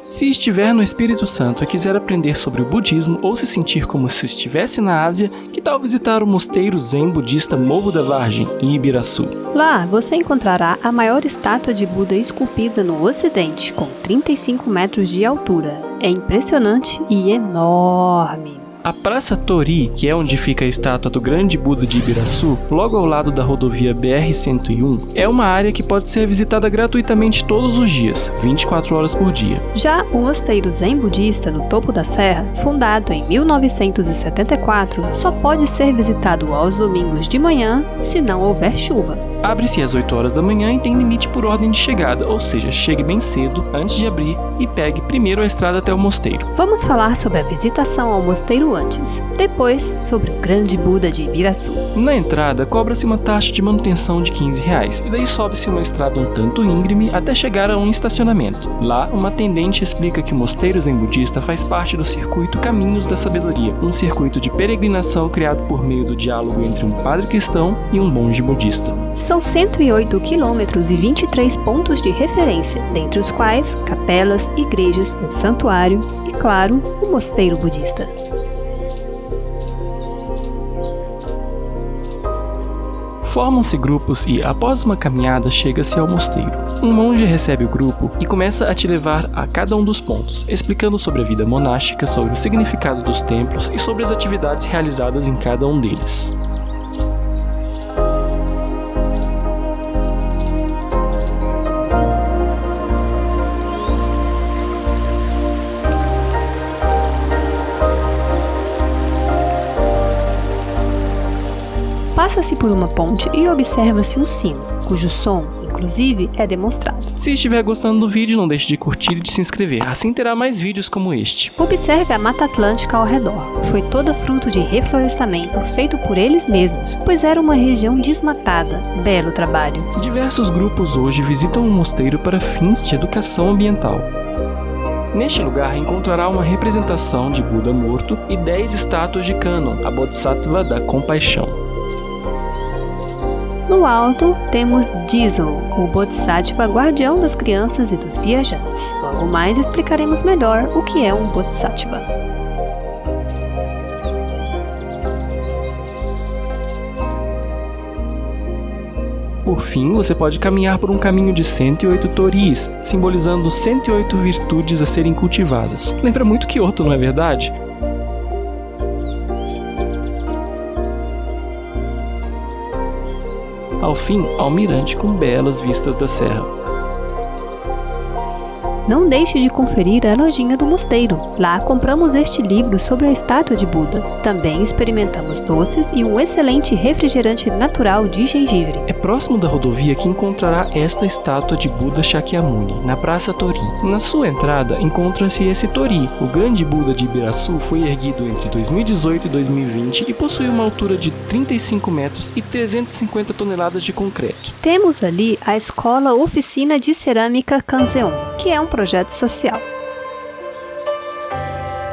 Se estiver no Espírito Santo e quiser aprender sobre o budismo ou se sentir como se estivesse na Ásia, que tal visitar o mosteiro Zen budista Morro da Vargem, em Ibiraçu? Lá você encontrará a maior estátua de Buda esculpida no Ocidente, com 35 metros de altura. É impressionante e enorme. A Praça Tori, que é onde fica a estátua do grande Buda de Ibiraçu, logo ao lado da rodovia BR-101, é uma área que pode ser visitada gratuitamente todos os dias, 24 horas por dia. Já o Mosteiro Zen Budista no topo da serra, fundado em 1974, só pode ser visitado aos domingos de manhã, se não houver chuva. Abre-se às 8 horas da manhã e tem limite por ordem de chegada, ou seja, chegue bem cedo, antes de abrir, e pegue primeiro a estrada até o mosteiro. Vamos falar sobre a visitação ao mosteiro antes, depois sobre o grande Buda de Ibiraçu. Na entrada, cobra-se uma taxa de manutenção de R$15, e daí sobe-se uma estrada um tanto íngreme até chegar a um estacionamento. Lá, uma atendente explica que o Mosteiro Zen Budista faz parte do circuito Caminhos da Sabedoria, um circuito de peregrinação criado por meio do diálogo entre um padre cristão e um monge budista. São 108 quilômetros e 23 pontos de referência, dentre os quais capelas, igrejas, um santuário e, claro, o mosteiro budista. Formam-se grupos e, após uma caminhada, chega-se ao mosteiro. Um monge recebe o grupo e começa a te levar a cada um dos pontos, explicando sobre a vida monástica, sobre o significado dos templos e sobre as atividades realizadas em cada um deles. Passa-se por uma ponte e observa-se um sino, cujo som, inclusive, é demonstrado. Se estiver gostando do vídeo, não deixe de curtir e de se inscrever, assim terá mais vídeos como este. Observe a Mata Atlântica ao redor. Foi toda fruto de reflorestamento feito por eles mesmos, pois era uma região desmatada. Belo trabalho. Diversos grupos hoje visitam o mosteiro para fins de educação ambiental. Neste lugar encontrará uma representação de Buda morto e 10 estátuas de Kannon, a Bodhisattva da Compaixão. No alto, temos Jizo, o Bodhisattva guardião das crianças e dos viajantes. Logo mais explicaremos melhor o que é um Bodhisattva. Por fim, você pode caminhar por um caminho de 108 toris, simbolizando 108 virtudes a serem cultivadas. Lembra muito Kyoto, não é verdade? Ao fim, almirante com belas vistas da serra. Não deixe de conferir a lojinha do mosteiro. Lá compramos este livro sobre a estátua de Buda. Também experimentamos doces e um excelente refrigerante natural de gengibre. É próximo da rodovia que encontrará esta estátua de Buda Shakyamuni, na Praça Tori. Na sua entrada encontra-se esse Tori. O grande Buda de Ibiraçu foi erguido entre 2018 e 2020 e possui uma altura de 35 metros e 350 toneladas de concreto. Temos ali a Escola Oficina de Cerâmica Kanzeon, que é um projeto social.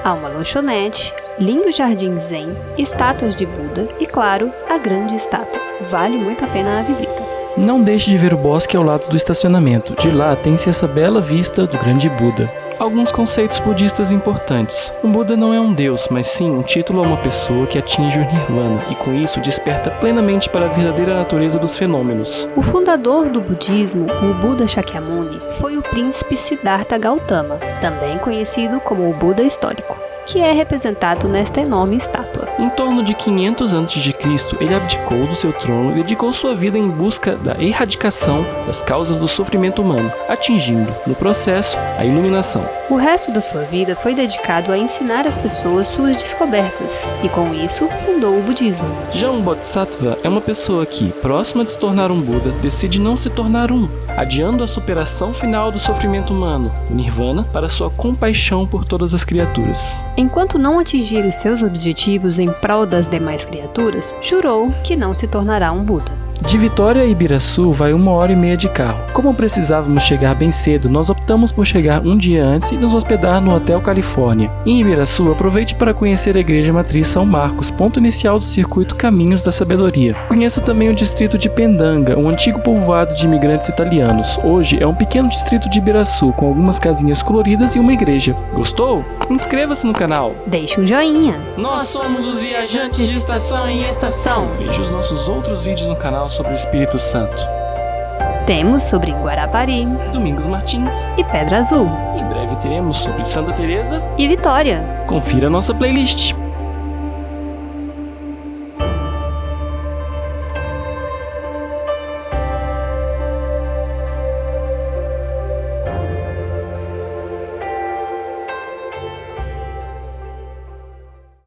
Há uma lanchonete, lindo jardim zen, estátuas de Buda e, claro, a grande estátua. Vale muito a pena a visita. Não deixe de ver o bosque ao lado do estacionamento. De lá tem-se essa bela vista do grande Buda. Alguns conceitos budistas importantes. O Buda não é um deus, mas sim um título a uma pessoa que atinge o Nirvana e com isso desperta plenamente para a verdadeira natureza dos fenômenos. O fundador do budismo, o Buda Shakyamuni, foi o príncipe Siddhartha Gautama, também conhecido como o Buda histórico, que é representado nesta enorme estátua. Em torno de 500 a.C., ele abdicou do seu trono e dedicou sua vida em busca da erradicação das causas do sofrimento humano, atingindo, no processo, a iluminação. O resto da sua vida foi dedicado a ensinar às pessoas suas descobertas, e com isso fundou o budismo. Já um Bodhisattva é uma pessoa que, próxima de se tornar um Buda, decide não se tornar um, adiando a superação final do sofrimento humano, o Nirvana, para sua compaixão por todas as criaturas. Enquanto não atingir os seus objetivos em prol das demais criaturas, jurou que não se tornará um Buda. De Vitória a Ibiraçu vai 1h30 de carro. Como precisávamos chegar bem cedo, nós optamos por chegar um dia antes e nos hospedar no Hotel Califórnia. Em Ibiraçu, aproveite para conhecer a Igreja Matriz São Marcos, ponto inicial do circuito Caminhos da Sabedoria. Conheça também o distrito de Pendanga, um antigo povoado de imigrantes italianos. Hoje é um pequeno distrito de Ibiraçu, com algumas casinhas coloridas e uma igreja. Gostou? Inscreva-se no canal. Deixe um joinha. Nós somos os viajantes de estação em estação. Veja os nossos outros vídeos no canal sobre o Espírito Santo. Temos sobre Guarapari Domingos Martins. e Pedra Azul Em breve teremos sobre Santa Teresa. e Vitória. Confira nossa playlist.